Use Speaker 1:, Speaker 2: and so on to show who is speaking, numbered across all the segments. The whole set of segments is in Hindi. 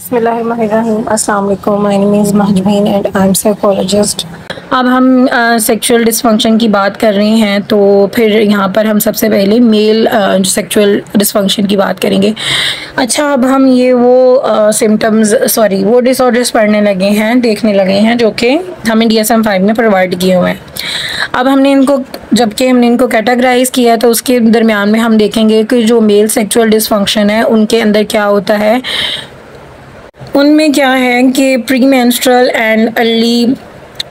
Speaker 1: बिस्मिल्लाहिर्रहमानिर्रहीम। अस्सलाम वालेकुम। My name is Mahjabeen and I am psychologist. अब हम सेक्सुअल डिसफंक्शन की बात कर रहे हैं, तो फिर यहाँ पर हम सबसे पहले मेल सेक्सुअल डिसफंक्शन की बात करेंगे। अच्छा, अब हम ये वो सिम्टम्स वो डिसऑर्डर्स पढ़ने लगे हैं, देखने लगे हैं, जो कि हमें DSM-5 ने प्रोवाइड किए हुए हैं। अब हमने इनको कैटेगराइज किया, तो उसके दरमियान में हम देखेंगे कि जो मेल सेक्सुअल डिसफंक्शन है उनके अंदर क्या होता है। उनमें क्या है कि pre menstrual and early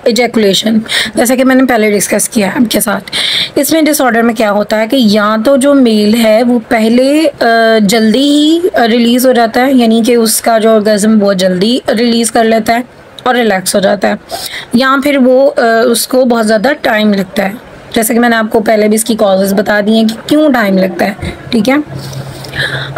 Speaker 1: ejaculation, जैसा कि मैंने पहले डिस्कस किया है आपके साथ। इसमें डिसऑर्डर में क्या होता है कि या तो जो मेल है वो पहले जल्दी ही रिलीज़ हो जाता है, यानी कि उसका जो ऑर्गेज़म बहुत जल्दी रिलीज़ कर लेता है और रिलैक्स हो जाता है, या फिर वो उसको बहुत ज़्यादा टाइम लगता है। जैसे कि मैंने आपको पहले भी इसकी कॉजेज़ बता दी हैं कि क्यों टाइम लगता है, ठीक है।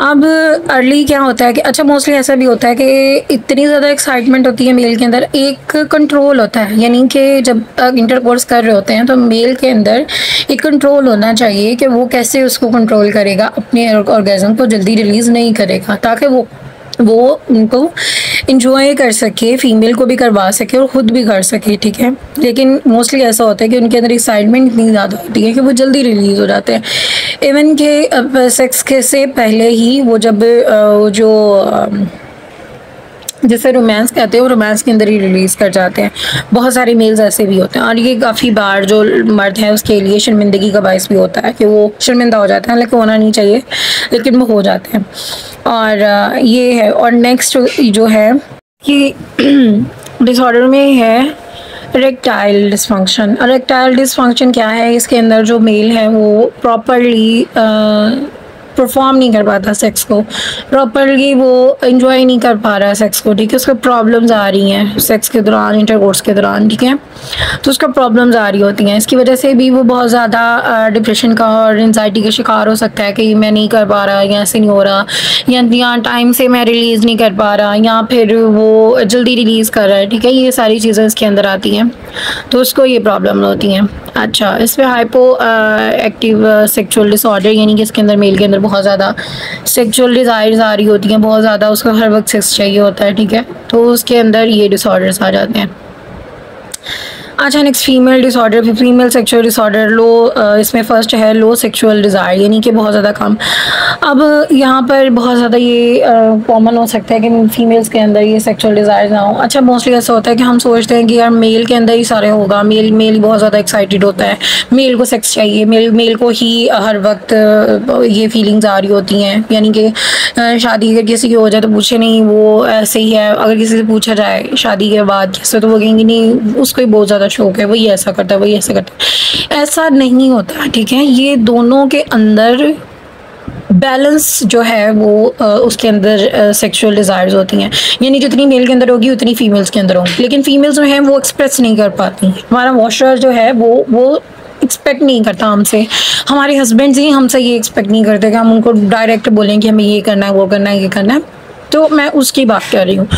Speaker 1: अब अर्ली क्या होता है कि अच्छा, मोस्टली ऐसा भी होता है कि इतनी ज़्यादा एक्साइटमेंट होती है मेल के अंदर, एक कंट्रोल होता है, यानी कि जब इंटरकोर्स कर रहे होते हैं तो मेल के अंदर एक कंट्रोल होना चाहिए कि वो कैसे उसको कंट्रोल करेगा, अपने ऑर्गेज़म को जल्दी रिलीज़ नहीं करेगा, ताकि वो उनको इंजॉय कर सके, फीमेल को भी करवा सके और ख़ुद भी कर सके, ठीक है। लेकिन मोस्टली ऐसा होता है कि उनके अंदर एक्साइटमेंट इतनी ज़्यादा होती है कि वो जल्दी रिलीज़ हो जाते हैं। इवन के सेक्स के से पहले ही वो जब जैसे रोमांस कहते हैं, वो रोमांस के अंदर ही रिलीज़ कर जाते हैं। बहुत सारे मेल्स ऐसे भी होते हैं, और ये काफ़ी बार जो मर्द है उसके लिए शर्मिंदगी का बायस भी होता है कि वो शर्मिंदा हो जाते हैं, लेकिन होना नहीं चाहिए, लेकिन वो हो जाते हैं। और ये है। और नेक्स्ट जो है कि डिसऑर्डर में है इरेक्टाइल डिसफंक्शन। इरेक्टाइल डिसफंक्शन क्या है? इसके अंदर जो मेल है वो प्रॉपरली परफॉर्म नहीं कर पाता सेक्स को, प्रॉपरली वो एंजॉय नहीं कर पा रहा है सेक्स को, ठीक है। उसको प्रॉब्लम्स आ रही हैं सेक्स के दौरान, इंटरकोर्स के दौरान, ठीक है। तो उसका प्रॉब्लम्स आ रही होती हैं, इसकी वजह से भी वो बहुत ज़्यादा डिप्रेशन का और एंजाइटी का शिकार हो सकता है कि मैं नहीं कर पा रहा, या ऐसे नहीं हो रहा, या टाइम से मैं रिलीज़ नहीं कर पा रहा, या फिर वो जल्दी रिलीज़ कर रहा है, ठीक है। ये सारी चीज़ें इसके अंदर आती हैं, तो उसको ये प्रॉब्लम होती हैं। अच्छा, इसमें हाइपो एक्टिव सेक्सुअल डिसऑर्डर, यानी कि इसके अंदर मेल के अंदर बहुत ज़्यादा सेक्सुअल डिज़ायर्स आ रही होती हैं, बहुत ज़्यादा उसको हर वक्त सेक्स चाहिए होता है, ठीक है। तो उसके अंदर ये डिसऑर्डर्स आ जाते हैं। अच्छा, next female disorder, female sexual disorder. इसमें फर्स्ट है लो सेक्सुअल डिज़ायर, यानी कि बहुत ज़्यादा कम। अब यहाँ पर बहुत ज़्यादा ये कॉमन हो सकता है कि फीमेल्स के अंदर ये सेक्सुअल डिज़ायर ना हो। अच्छा, मोस्टली ऐसा होता है कि हम सोचते हैं कि यार मेल के अंदर ही सारे होगा, मेल बहुत ज़्यादा एक्साइटेड होता है, मेल को सेक्स चाहिए, मेल को ही हर वक्त ये फीलिंग्स आ रही होती हैं। यानी कि शादी अगर किसी की हो जाए तो पूछे नहीं, वो ऐसे ही है। अगर किसी से पूछा जाए शादी के बाद किससे, तो वो कहेंगे नहीं, उसको ही बहुत ज़्यादा शौक है, वही ऐसा करता है, वही ऐसा करता है। ऐसा नहीं होता, ठीक है। ये दोनों के अंदर बैलेंस जो है वो उसके अंदर सेक्सुअल डिज़ायर्स होती हैं, यानी जितनी मेल के अंदर होगी उतनी फीमेल्स के अंदर होगी, लेकिन फीमेल्स जो हैं वो एक्सप्रेस नहीं कर पाती। हमारा वॉशर जो है वो एक्सपेक्ट नहीं करता हमसे, हमारे हस्बैंड्स ही हमसे ये एक्सपेक्ट नहीं करते कि हम उनको डायरेक्ट बोलें कि हमें ये करना है, वो करना है, ये करना है। तो मैं उसकी बात कर रही हूँ।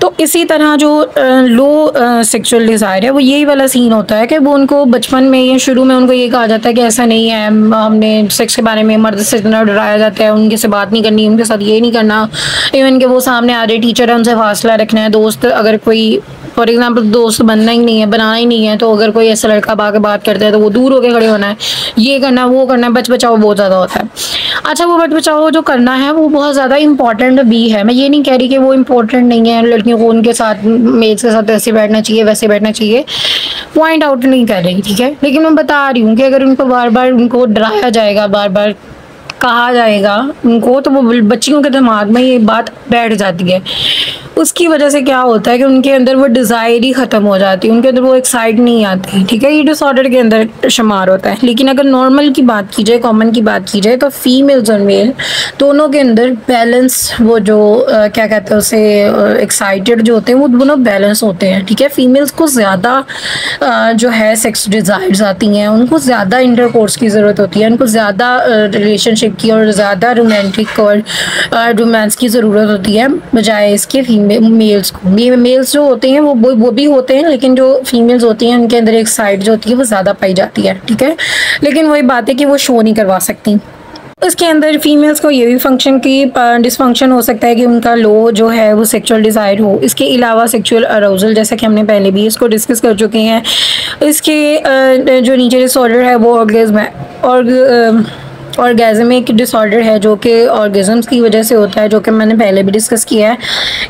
Speaker 1: तो इसी तरह जो लो सेक्सुअल डिज़ायर है, वो यही वाला सीन होता है कि वो उनको बचपन में या शुरू में उनको ये कहा जाता है कि ऐसा नहीं है, हमने सेक्स के बारे में मर्द से इतना डराया जाता है, उनके से बात नहीं करनी, उनके साथ ये नहीं करना, इवन कि वो सामने आ रहे टीचर है उनसे फासला रखना है। दोस्त, अगर कोई फॉर एग्जाम्पल दोस्त बनना ही नहीं है, बनाना ही नहीं है, तो अगर कोई ऐसा लड़का आके बात करता है तो वो दूर होकर खड़े होना है, ये करना, वो करना है। बच बचाओ बहुत ज़्यादा होता है। अच्छा, वो बच बचाओ जो करना है वो बहुत ज़्यादा इंपॉर्टेंट भी है। मैं ये नहीं कह रही कि वो इम्पोर्टेंट नहीं है, लड़कियों को उनके साथ, मेल्स के साथ ऐसे बैठना चाहिए, वैसे बैठना चाहिए, पॉइंट आउट नहीं कर रही, ठीक है। लेकिन मैं बता रही हूँ कि अगर उनको बार बार उनको डराया जाएगा, बार बार कहा जाएगा उनको, तो वो बच्चियों के दिमाग में ये बात बैठ जाती है। उसकी वजह से क्या होता है कि उनके अंदर वो डिज़ायर ही ख़त्म हो जाती है, उनके अंदर वो एक्साइट नहीं आती, ठीक है। ये डिसऑर्डर के अंदर शुमार होता है। लेकिन अगर नॉर्मल की बात की जाए, कॉमन की बात की जाए, तो फीमेल्स और मेल दोनों के अंदर बैलेंस, वो जो क्या कहते हैं उसे, एक्साइटेड जो होते हैं वो दोनों बैलेंस होते हैं, ठीक है। फीमेल्स को ज़्यादा जो है सेक्स डिज़ायर्स आती हैं, उनको ज़्यादा इंटरकोर्स की ज़रूरत होती है, उनको ज़्यादा रिलेशनशिप की और ज़्यादा रोमांटिक और रोमांस की ज़रूरत होती है, बजाय इसके मेल्स को। मेल्स जो होते हैं वो भी होते हैं, लेकिन जो फीमेल्स होती हैं उनके अंदर एक साइड जो होती है वो ज़्यादा पाई जाती है, ठीक है। लेकिन वही बात है कि वो शो नहीं करवा सकती। इसके अंदर फीमेल्स को ये भी फंक्शन की डिसफंक्शन हो सकता है कि उनका लो जो है वो सेक्सुअल डिज़ायर हो। इसके अलावा सेक्सुअल अराउजल, जैसा कि हमने पहले भी इसको डिस्कस कर चुके हैं। इसके जो नीचे डिसऑर्डर है वो ऑर्गेज़मिक डिसऑर्डर है, जो कि ऑर्गेज़म्स की वजह से होता है, जो कि मैंने पहले भी डिस्कस किया है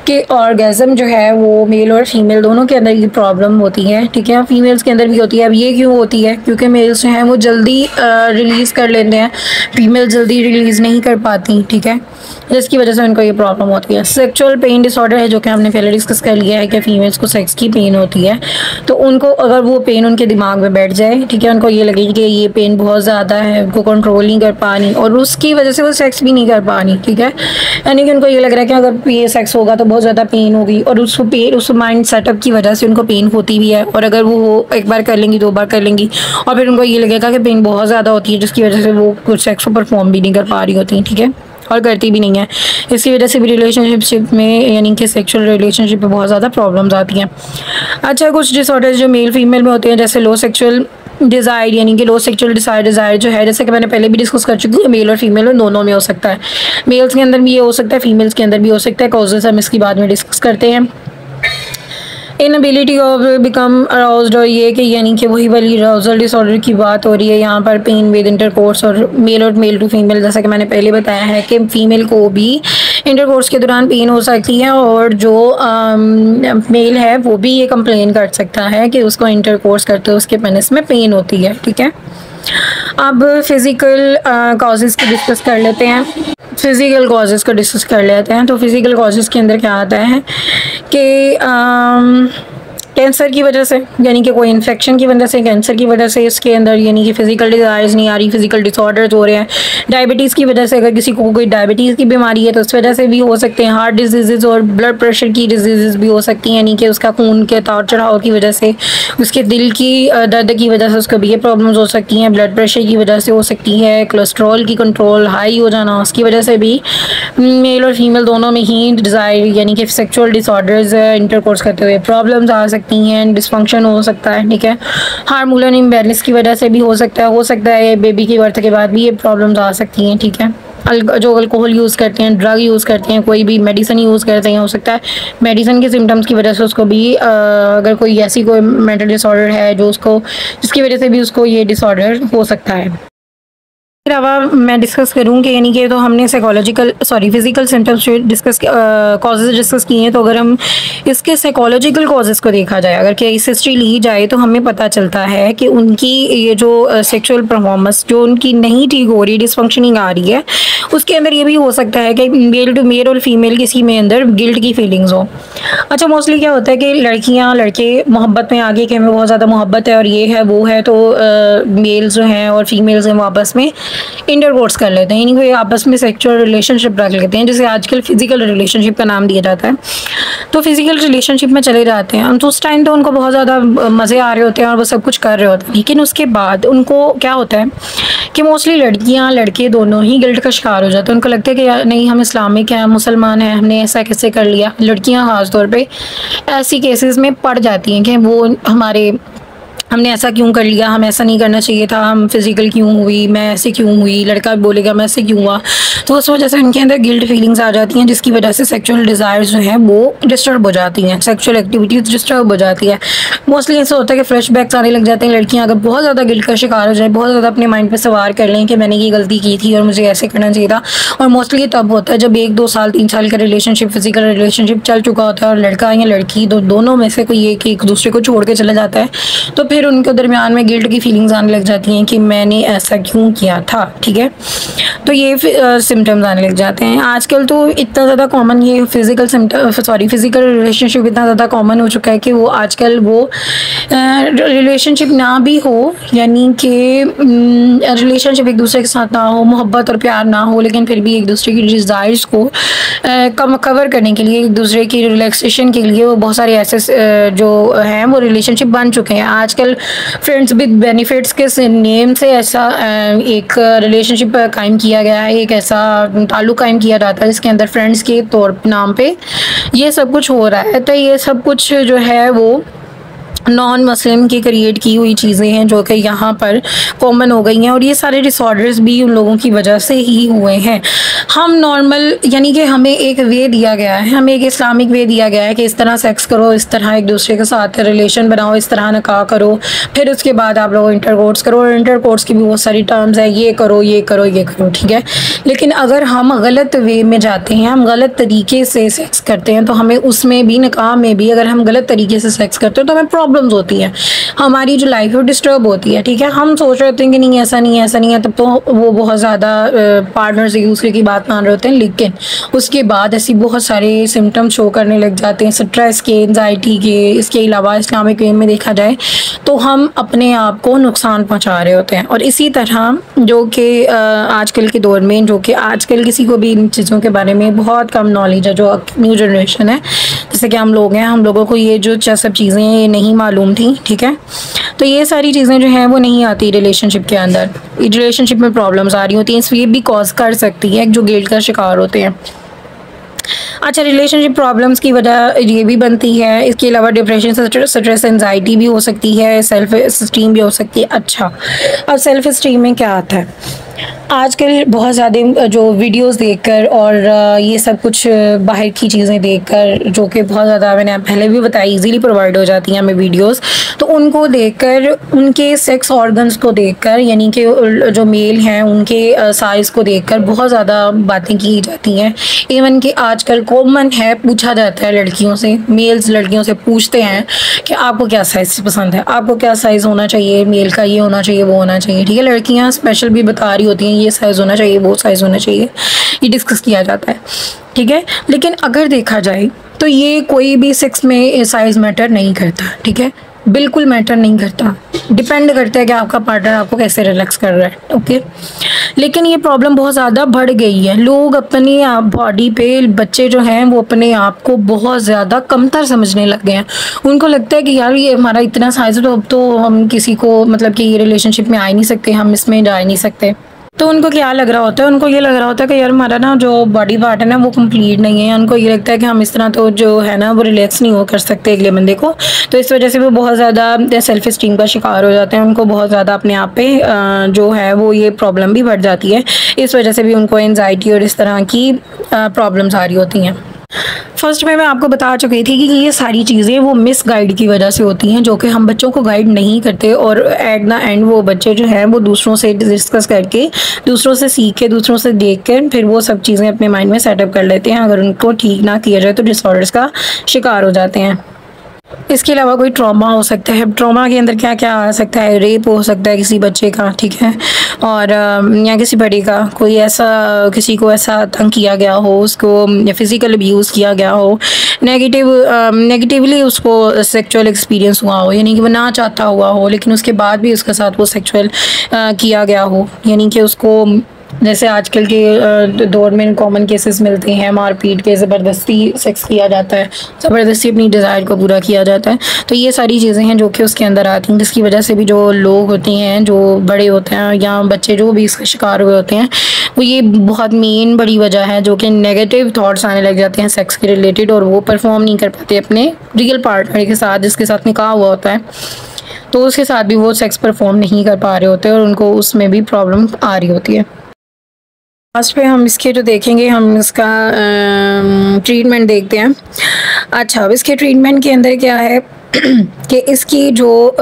Speaker 1: कि ऑर्गेज़म जो है वो मेल और फीमेल दोनों के अंदर ये प्रॉब्लम होती है, ठीक है। फीमेल्स के अंदर भी होती है। अब ये क्यों होती है? क्योंकि मेल्स जो हैं वो जल्दी रिलीज़ कर लेते हैं, फीमेल जल्दी रिलीज़ नहीं कर पाती, ठीक है, जिसकी वजह से उनको ये प्रॉब्लम होती है। सेक्सुअल पेन डिसऑर्डर है, जो कि हमने पहले डिस्कस कर लिया है कि फीमेल्स को सेक्स की पेन होती है, तो उनको अगर वो पेन उनके दिमाग में बैठ जाए, ठीक है, उनको ये लगे कि ये पेन बहुत ज़्यादा है, उनको कंट्रोल नहीं कर पानी और उसकी वजह से वो सेक्स भी नहीं कर पानी, ठीक है, यानी कि उनको ये लग रहा है कि अगर ये सेक्स होगा तो बहुत ज़्यादा पेन होगी और उस माइंड सेटअप की वजह से उनको पेन होती भी है। और अगर वो एक बार कर लेंगी, 2 बार कर लेंगी और फिर उनको ये लगेगा कि पेन बहुत ज़्यादा होती है, जिसकी वजह से वो कुछ सेक्स को परफॉर्म भी नहीं कर पा रही होती, ठीक है, और करती भी नहीं है। इसकी वजह से भी रिलेशनशिप में यानी कि सेक्सुअल रिलेशनशिप में बहुत ज़्यादा प्रॉब्लम्स आती हैं। अच्छा, कुछ डिसऑर्डर्स जो मेल फीमेल में होते हैं, जैसे लो सेक्सुअल डिज़ायर, यानी कि लो सेक्सुअल डिज़ायर जो है, जैसे कि मैंने पहले भी डिस्कस कर चुकी हूँ, मेल और फीमेल में दोनों में हो सकता है। मेल्स के अंदर भी ये हो सकता है, फीमेल्स के अंदर भी हो सकता है। कॉजेज़ हम इसकी बाद में डिस्कस करते हैं। इनएबिलिटी ऑफ बिकम अराउज्ड, और ये कि यानी कि वही वाली अराउजल डिसऑर्डर की बात हो रही है यहाँ पर। पेन विद इंटरकोर्स और मेल टू फीमेल, जैसा कि मैंने पहले बताया है कि फीमेल को भी इंटरकोर्स के दौरान पेन हो सकती है और जो मेल है वो भी ये कंप्लेन कर सकता है कि उसको इंटरकोर्स करते हुए उसके पेनिस में पेन होती है, ठीक है। अब फिज़िकल कॉजेज़ को डिस्कस कर लेते हैं। फिज़िकल कॉजेज़ को डिस्कस कर लेते हैं। तो फिज़िकल कॉजेज़ के अंदर क्या आता है कि कैंसर की वजह से, यानी कि कोई इन्फेक्शन की वजह से, कैंसर की वजह से इसके अंदर यानी कि फ़िज़िकल डिज़ायर्स नहीं आ रही, फ़िज़िकल डिसऑर्डर्स हो रहे हैं। डायबिटीज़ की वजह से, अगर किसी को कोई डायबिटीज़ की बीमारी है तो उस वजह से भी हो सकते हैं। हार्ट डिजीज़ और ब्लड प्रेशर की डिजीज़ भी हो सकती हैं, यानी कि उसका खून के उतार चढ़ाव की वजह से, उसके दिल की दर्द की वजह से उसको भी ये प्रॉब्लम्स हो सकती हैं। ब्लड प्रेशर की वजह से हो सकती है। कोलेस्ट्रॉल की कंट्रोल हाई हो जाना, उसकी वजह से भी मेल और फीमेल दोनों में ही डिज़ायर यानी कि सेक्सुअल डिसऑर्डर्स इंटरकोर्स करते हुए प्रॉब्लम्स आ सकती हैं, डिसफंक्शन हो सकता है, ठीक है। हार्मोनल इम्बैलेंस की वजह से भी हो सकता है बेबी की बर्थ के बाद भी ये प्रॉब्लम्स आ सकती हैं, ठीक है। जो अल्कोहल यूज़ करते हैं, ड्रग यूज़ करते हैं, कोई भी मेडिसिन यूज़ करते हैं, हो सकता है मेडिसिन के सिम्टम्स की वजह से उसको भी अगर कोई ऐसी कोई मेंटल डिसऑर्डर है जिसकी वजह से भी उसको ये डिसऑर्डर हो सकता है। इसके अलावा मैं डिस्कस करूँ कि यानी कि तो हमने फिज़िकल सिम्टम्स कॉजेज़ डिस्कस किए हैं। तो अगर हम इसके साइकोलॉजिकल कॉजेज़ को देखा जाए, अगर केस हिस्ट्री ली जाए, तो हमें पता चलता है कि उनकी ये जो सेक्सुअल परफॉर्मेंस जो उनकी नहीं ठीक हो रही, डिसफंक्शनिंग आ रही है, उसके अंदर ये भी हो सकता है कि मेल टू मेल और फीमेल किसी में अंदर गिल्ट की फीलिंग्स हो। अच्छा, मोस्टली क्या होता है कि लड़कियाँ लड़के मोहब्बत में आगे कि हमें बहुत ज़्यादा मोहब्बत है और ये है वो है, तो मेल्स जो हैं और फीमेल्स हैं वो आपस में इंटरकोर्स कर लेते हैं, यानी कोई आपस में सेक्सुअल रिलेशनशिप रख लेते हैं, जिसे आजकल फिजिकल रिलेशनशिप का नाम दिया जाता है। तो फिजिकल रिलेशनशिप में चले जाते हैं तो उस टाइम तो उनको बहुत ज़्यादा मज़े आ रहे होते हैं और वो सब कुछ कर रहे होते हैं, लेकिन उसके बाद उनको क्या होता है कि मोस्टली लड़कियां लड़के दोनों ही गिल्ट का शिकार हो जाते हैं। उनको लगता है कि यार नहीं, हम इस्लामिक हैं, मुसलमान हैं, हमने ऐसा कैसे कर लिया। लड़कियां ख़ास तौर पे ऐसी केसेस में पड़ जाती हैं कि वो हमने ऐसा क्यों कर लिया, हम ऐसा नहीं करना चाहिए था, हम फिज़िकल क्यों हुई, मैं ऐसे क्यों हुई, लड़का बोलेगा मैं ऐसे क्यों हुआ। तो उस वजह से उनके अंदर गिल्ट फीलिंग्स आ जाती हैं, जिसकी वजह से सेक्सुअल डिज़ायर्स जो हैं वो डिस्टर्ब हो जाती हैं, सेक्सुअल एक्टिविटीज़ डिस्टर्ब हो जाती है। मोस्टली ऐसा होता है कि फ्लैशबैक्स आने लग जाते हैं। लड़कियाँ अगर बहुत ज़्यादा गिल्ट का शिकार हो जाए, बहुत ज़्यादा अपने माइंड पर सवार कर लें कि मैंने ये गलती की थी और मुझे ऐसे करना चाहिए था। और मोस्टली तब होता है जब 1, 2 साल 3 साल का रिलेशनशिप, फिजिकल रिलेशनशिप चल चुका होता है और लड़का या लड़की दोनों में से कोई एक दूसरे को छोड़ के चला जाता है, तो फिर उनके दरमियान गिल्ट की फीलिंग्स आने लग जाती हैं कि मैंने ऐसा क्यों किया था, ठीक है। तो ये सिम्टम्स आने लग जाते हैं। आजकल तो इतना ज़्यादा कॉमन ये फिजिकल रिलेशनशिप इतना ज़्यादा कॉमन हो चुका है कि वो आजकल वो रिलेशनशिप ना भी हो, यानी कि रिलेशनशिप एक दूसरे के साथ ना हो, मोहब्बत और प्यार ना हो, लेकिन फिर भी एक दूसरे की डिज़ायर्स को कवर करने के लिए, एक दूसरे की रिलैक्सेशन के लिए वो बहुत सारे ऐसे जो हैं वो रिलेशनशिप बन चुके हैं। आजकल फ्रेंड्स विद बेनिफिट्स के नेम से ऐसा एक रिलेशनशिप कायम किया गया है, एक ऐसा ताल्लुक़ कायम किया जाता है जिसके अंदर फ्रेंड्स के नाम पे ये सब कुछ हो रहा है। तो ये सब कुछ जो है वो नॉन मुस्लिम की क्रिएट की हुई चीज़ें हैं जो कि यहाँ पर कॉमन हो गई हैं, और ये सारे डिसऑर्डर्स भी उन लोगों की वजह से ही हुए हैं। हम नॉर्मल यानी कि हमें एक वे दिया गया है, हमें एक इस्लामिक वे दिया गया है कि इस तरह सेक्स करो, इस तरह एक दूसरे के साथ रिलेशन बनाओ, इस तरह निकाह करो, फिर उसके बाद आप लोग इंटरकोर्स करो, और इंटरकोर्स की भी बहुत सारी टर्म्स है, ये करो ये करो ये करो, ठीक है। लेकिन अगर हम गलत वे में जाते हैं, हम गलत तरीके से सेक्स करते हैं, तो हमें उसमें भी निकाह में भी अगर हम गलत तरीके से सेक्स करते हैं तो हमें प्रॉब्लम्स होती हैं, हमारी जो लाइफ है डिस्टर्ब होती है, ठीक है। हम सोच रहे होते हैं कि नहीं ऐसा नहीं है ऐसा नहीं है, तब तो वो बहुत ज़्यादा पार्टनर्स एक दूसरे की बात मान रहे होते हैं, लेकिन उसके बाद ऐसी बहुत सारे सिम्टम्स शो करने लग जाते हैं, स्ट्रेस के, एंजाइटी के। इसके अलावा इस्लामिक वे में देखा जाए तो हम अपने आप को नुकसान पहुंचा रहे होते हैं। और इसी तरह जो कि आजकल के दौर में, जो कि आजकल किसी को भी इन चीज़ों के बारे में बहुत कम नॉलेज है, जो न्यू जनरेशन है जैसे कि हम लोग हैं, हम लोगों को ये जो सब चीज़ें ये नहीं मालूम थी, ठीक है। तो ये सारी चीज़ें जो हैं वो नहीं आती रिलेशनशिप के अंदर, रिलेशनशिप में प्रॉब्लम्स आ रही होती हैं, इसलिए भी कॉज कर सकती है जो गिल्ट का शिकार होते हैं। अच्छा, रिलेशनशिप प्रॉब्लम्स की वजह ये भी बनती है, इसके अलावा डिप्रेशन, स्ट्रेस, एंजाइटी भी हो सकती है, सेल्फ इस्टीम भी हो सकती है। अच्छा, अब सेल्फ इस्टीम में क्या आता है? आजकल बहुत ज़्यादा जो वीडियोस देखकर और ये सब कुछ बाहर की चीज़ें देखकर, जो कि बहुत ज़्यादा मैंने पहले भी बताया इजीली प्रोवाइड हो जाती हैं हमें वीडियोस, तो उनको देखकर, उनके सेक्स ऑर्गन्स को देखकर, यानी कि जो मेल हैं उनके साइज़ को देखकर बहुत ज़्यादा बातें की जाती हैं। इवन कि आजकल कॉमन है, पूछा जाता है लड़कियों से, मेल्स लड़कियों से पूछते हैं कि आपको क्या साइज़ पसंद है, आपको क्या साइज़ होना चाहिए, मेल का ये होना चाहिए वो होना चाहिए, ठीक है। लड़कियाँ स्पेशल भी बता रही होती हैं ये साइज़ होना चाहिए वो साइज़ होना चाहिए, ये डिस्कस किया जाता है, ठीक है। लेकिन अगर देखा जाए तो ये कोई भी सेक्स में साइज़ मैटर नहीं करता, ठीक है, बिल्कुल मैटर नहीं करता। डिपेंड करता है कि आपका पार्टनर आपको कैसे रिलैक्स कर रहा है, ओके। लेकिन ये प्रॉब्लम बहुत ज़्यादा बढ़ गई है, लोग अपनी बॉडी पे, बच्चे जो हैं वो अपने आप को बहुत ज़्यादा कमतर समझने लग गए हैं। उनको लगता है कि यार ये हमारा इतना साइज़ है तो अब तो हम किसी को, मतलब कि ये रिलेशनशिप में आ ही नहीं सकते, हम इसमें जा ही नहीं सकते। तो उनको क्या लग रहा होता है, उनको ये लग रहा होता है कि यार हमारा ना जो बॉडी पार्ट है ना वो कंप्लीट नहीं है। उनको ये लगता है कि हम इस तरह तो जो है ना वो रिलैक्स नहीं हो कर सकते अगले बंदे को, तो इस वजह से वो बहुत ज़्यादा सेल्फ इस्टीम का शिकार हो जाते हैं। उनको बहुत ज़्यादा अपने आप पे जो है वो ये प्रॉब्लम भी बढ़ जाती है, इस वजह से भी उनको एंजाइटी और इस तरह की प्रॉब्लम्स आ रही होती हैं। फर्स्ट में मैं आपको बता चुकी थी कि ये सारी चीज़ें वो मिस गाइड की वजह से होती हैं, जो कि हम बच्चों को गाइड नहीं करते, और एट द एंड वो बच्चे जो हैं वो दूसरों से डिस्कस करके, दूसरों से सीख के, दूसरों से देख कर फिर वो सब चीज़ें अपने माइंड में सेटअप कर लेते हैं। अगर उनको ठीक ना किया जाए तो डिसऑर्डर्स का शिकार हो जाते हैं। इसके अलावा कोई ट्रॉमा हो सकता है, ट्रॉमा के अंदर क्या क्या आ सकता है, रेप हो सकता है किसी बच्चे का, ठीक है, और या किसी बड़े का, कोई ऐसा, किसी को ऐसा तंग किया गया हो, उसको या फिज़िकल अब्यूज़ किया गया हो, नेगेटिवली उसको सेक्सुअल एक्सपीरियंस हुआ हो, यानी कि वो ना चाहता हुआ हो लेकिन उसके बाद भी उसके साथ वो सेक्सुअल किया गया हो, यानी कि उसको, जैसे आजकल के दौर में कॉमन केसेस मिलते हैं मारपीट के, ज़बरदस्ती सेक्स किया जाता है, ज़बरदस्ती अपनी डिज़ायर को पूरा किया जाता है। तो ये सारी चीज़ें हैं जो कि उसके अंदर आती हैं, जिसकी वजह से भी जो लोग होते हैं, जो बड़े होते हैं या बच्चे जो भी इसका शिकार हुए होते हैं, वो ये बहुत मेन बड़ी वजह है जो कि नेगेटिव थॉट्स आने लग जाते हैं सेक्स के रिलेटेड, और वो परफॉर्म नहीं कर पाते अपने रियल पार्टनर के साथ, जिसके साथ निकाह हुआ होता है, तो उसके साथ भी वो सेक्स परफॉर्म नहीं कर पा रहे होते और उनको उसमें भी प्रॉब्लम आ रही होती है। लास्ट पे हम इसके जो देखेंगे, हम इसका ट्रीटमेंट देखते हैं। अच्छा, अब इसके ट्रीटमेंट के अंदर क्या है कि इसकी जो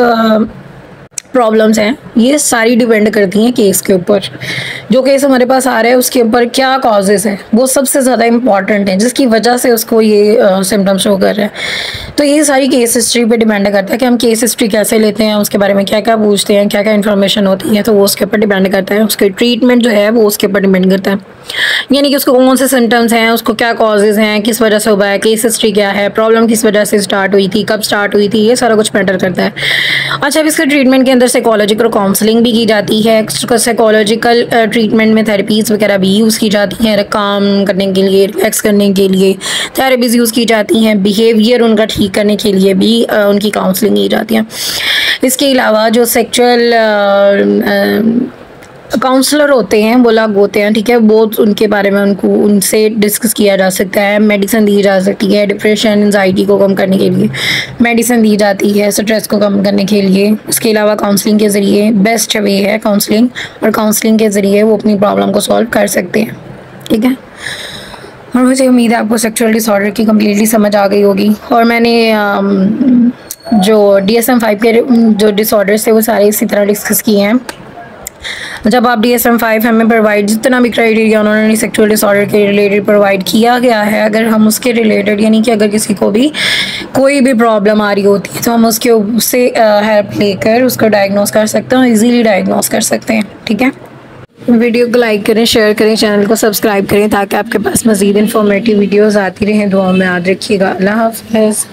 Speaker 1: प्रॉब्लम्स हैं ये सारी डिपेंड करती हैं केस के ऊपर। जो केस हमारे पास आ रहा है उसके ऊपर क्या कॉजेज़ हैं वो सबसे ज़्यादा इम्पॉर्टेंट है, जिसकी वजह से उसको ये सिम्टम्स शो कर रहा है। तो ये सारी केस हिस्ट्री पे डिपेंड करता है कि हम केस हिस्ट्री कैसे लेते हैं, उसके बारे में क्या क्या पूछते हैं, क्या क्या इन्फॉर्मेशन होती है, तो वो उसके ऊपर डिपेंड करता है। उसके ट्रीटमेंट जो है वो उसके ऊपर डिपेंड करता है, यानी कि उसको कौन से सिम्टम्स हैं, उसको क्या कॉजेज़ हैं, किस वजह से हुआ है, केस हिस्ट्री क्या है, प्रॉब्लम किस वजह से स्टार्ट हुई थी, कब स्टार्ट हुई थी, ये सारा कुछ मैटर करता है। अच्छा, अब इसके ट्रीटमेंट के अंदर साइकोलॉजिकल काउंसलिंग भी की जाती है। साइकोलॉजिकल ट्रीटमेंट में थेरेपीज़ वगैरह भी यूज़ की जाती हैं, काम करने के लिए, रिलैक्स करने के लिए थेरेपीज़ यूज़ की जाती हैं। बिहेवियर उनका ठीक करने के लिए भी उनकी काउंसलिंग की जाती है। इसके अलावा जो सेक्सुअल काउंसलर होते हैं, वो लोग होते हैं, ठीक है, वो उनके बारे में उनसे डिस्कस किया जा सकता है। मेडिसिन दी जा सकती है डिप्रेशन एंजाइटी को कम करने के लिए, मेडिसिन दी जाती है स्ट्रेस को कम करने के लिए। उसके अलावा काउंसलिंग के ज़रिए बेस्ट वे है काउंसलिंग, और काउंसलिंग के ज़रिए वो अपनी प्रॉब्लम को सॉल्व कर सकते हैं, ठीक है। और मुझे उम्मीद है आपको सेक्सुअल डिसऑर्डर की कम्प्लीटली समझ आ गई होगी। और मैंने जो DSM-5 के जो डिसऑर्डर्स थे वो सारे इसी तरह डिस्कस किए हैं। जब आप DSM-5 हमें प्रोवाइड, जितना भी क्राइटेरिया उन्होंने सेक्सुअल डिसऑर्डर के रिलेटेड प्रोवाइड किया गया है, अगर हम उसके रिलेटेड, यानी कि अगर किसी को भी कोई भी प्रॉब्लम आ रही होती है तो हम उससे हेल्प लेकर उसको डायग्नोस कर सकते हैं, इजीली डायग्नोस कर सकते हैं, ठीक है। वीडियो को लाइक करें, शेयर करें, चैनल को सब्सक्राइब करें ताकि आपके पास मज़ीद इन्फॉर्मेटिव वीडियोज़ आती रहें। दुआ में याद रखिएगा। अल्लाह हाफ़िज़।